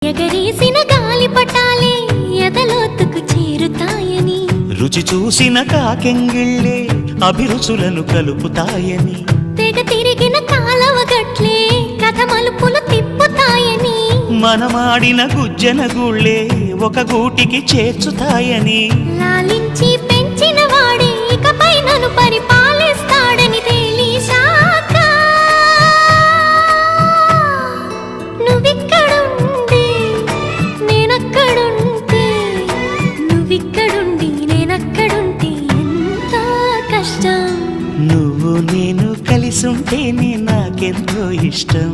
ఎగరేసిన గాలి పటాలే ఎదలోతుకు చేరుతాయని, రుచి చూసిన కాకెంగిళ్ళే అభిరుచులను కలుపుతాయని, తెగ తిరిగిన కాలవ గట్లే కథ మలుపులు తిప్పుతాయని, మనమాడిన గుజ్జన గుళ్ళే ఒక గూటికి చేర్చుతాయని, లాలించి పెంచిన వాడే ఇకపై నన్ను పరిపాలిస్తాడని తెలిసాక నువ్విక్కడుండి నేనక్కడుంటే, నువ్విక్కడుండి నేనక్కడుంటే ఎంత కష్టం. నువ్వు నేను కలిసుంటేనే నాకెంతో ఇష్టం.